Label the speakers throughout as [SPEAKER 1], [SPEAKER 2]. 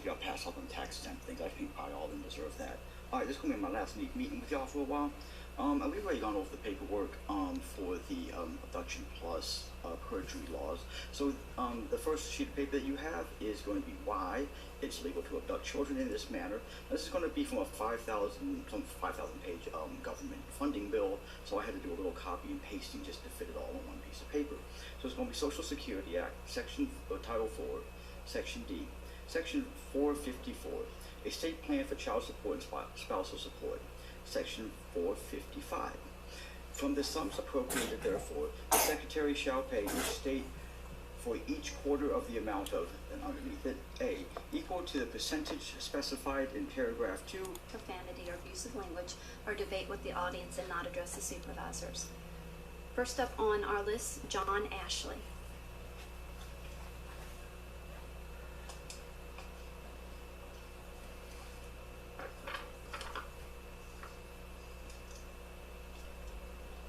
[SPEAKER 1] y'all pass all them tax exempt things. I think probably all of them deserve that. All right, this is going to be my last meeting with y'all for a while. And we've already gone over the paperwork for the abduction plus perjury laws. So the first sheet of paper that you have is going to be why it's legal to abduct children in this manner. This is going to be from a 5,000 page government funding bill. So I had to do a little copy and pasting just to fit it all on one piece of paper. So it's going to be Social Security Act, Title 4, Section D. Section 454, a state plan for child support and spousal support. Section 455. From the sums appropriated therefore, the Secretary shall pay each state for each quarter of the amount of, and underneath it, A, equal to the percentage specified in paragraph 2.
[SPEAKER 2] Profanity or abusive language, or debate with the audience and not address the supervisors. First up on our list, John Ashley.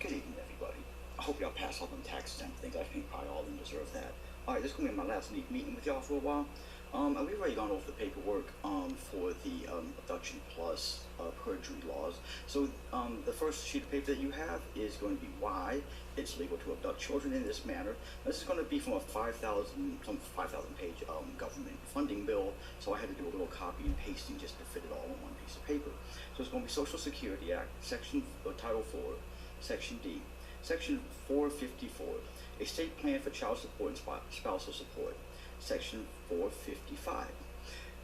[SPEAKER 1] Good evening, everybody. I hope y'all pass all them tax exempt things. I think probably all of them deserve that. All right, this is going to be my last meeting with y'all for a while. And we've already gone over the paperwork for the abduction plus perjury laws. So the first sheet of paper that you have is going to be why it's legal to abduct children in this manner. This is going to be from a 5,000 page government funding bill. So I had to do a little copy and pasting just to fit it all on one piece of paper. So it's going to be Social Security Act, Title 4, Section D. Section 454, a state plan for child support and spousal support. Section 455.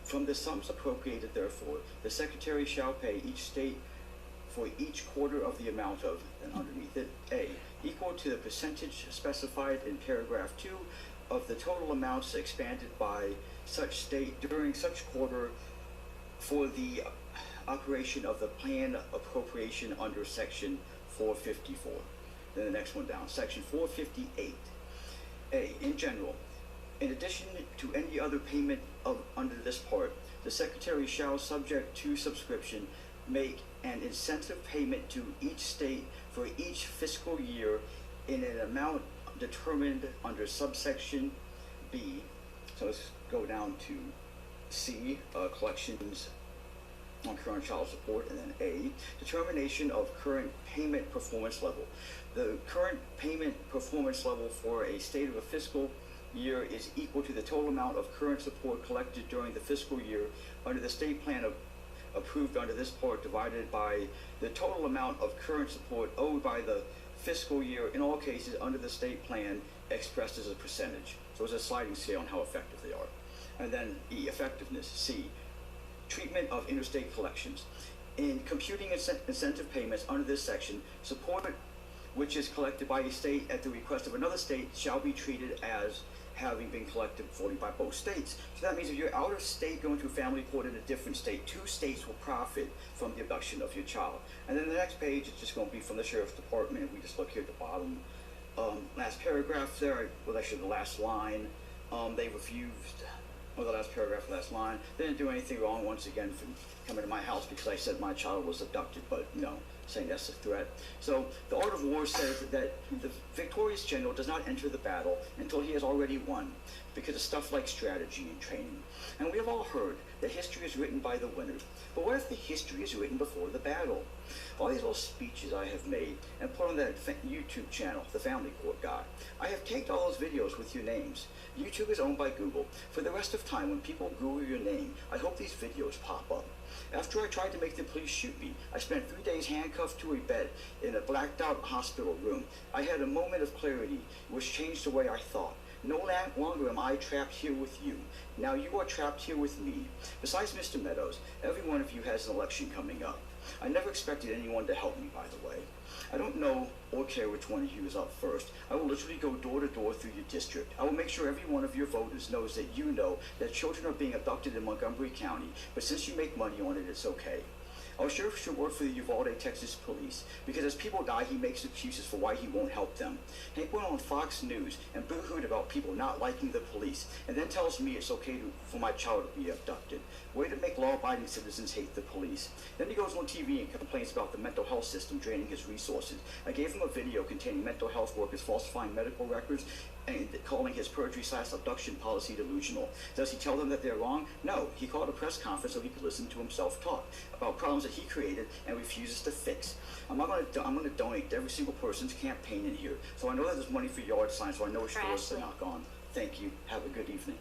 [SPEAKER 1] From the sums appropriated therefore, the Secretary shall pay each state for each quarter of the amount of, and underneath it, A, equal to the percentage specified in paragraph 2 of the total amounts expended by such state during such quarter for the operation of the plan appropriation under Section 454. Then the next one down, Section 458. A, in general, in addition to any other payment under this part, the Secretary shall, subject to subscription, make an incentive payment to each state for each fiscal year in an amount determined under subsection B. So let's go down to C, collections on current child support, and then A, determination of current payment performance level. The current payment performance level for a state of a fiscal year is equal to the total amount of current support collected during the fiscal year under the state plan approved under this part, divided by the total amount of current support owed by the fiscal year in all cases under the state plan expressed as a percentage. So it's a sliding scale on how effective they are. And then E, effectiveness. C, treatment of interstate collections. In computing incentive payments under this section, support which is collected by a state at the request of another state shall be treated as having been collected fully by both states. So that means if you're out of state going to family court in a different state, two states will profit from the abduction of your child. And then the next page is just going to be from the Sheriff's Department. We just look here at the bottom. Last paragraph there, well actually the last line, they refused, or the last paragraph, last line, they didn't do anything wrong once again from coming to my house because I said my child was abducted, but no, saying that's a threat. So the art of war says that the victorious general does not enter the battle until he has already won, because of stuff like strategy and training. And we have all heard that history is written by the winners. But what if the history is written before the battle? All these little speeches I have made and put on that YouTube channel, The Family Court Guy, I have tagged all those videos with your names. YouTube is owned by Google. For the rest of time, when people Google your name, I hope these videos pop up. After I tried to make the police shoot me, I spent 3 days handcuffed to a bed in a blacked out hospital room. I had a moment of clarity which changed the way I thought. No longer am I trapped here with you. Now you are trapped here with me. Besides Mr. Meadows, every one of you has an election coming up. I never expected anyone to help me, by the way. I don't know or care which one of you is up first. I will literally go door to door through your district. I will make sure every one of your voters knows that you know that children are being abducted in Montgomery County, but since you make money on it, it's okay. Our sheriff should work for the Uvalde, Texas police, because as people die, he makes excuses for why he won't help them. Hank went on Fox News and boo-hooed about people not liking the police, and then tells me it's okay for my child to be abducted. Way to make law-abiding citizens hate the police. Then he goes on TV and complains about the mental health system draining his resources. I gave him a video containing mental health workers falsifying medical records and calling his perjury/abduction policy delusional. Does he tell them that they're wrong? No. He called a press conference so he could listen to himself talk about problems that he created and refuses to fix. I'm going to donate to every single person's campaign in here, so I know that there's money for yard signs, so I know which stores to knock on. Thank you. Have a good evening.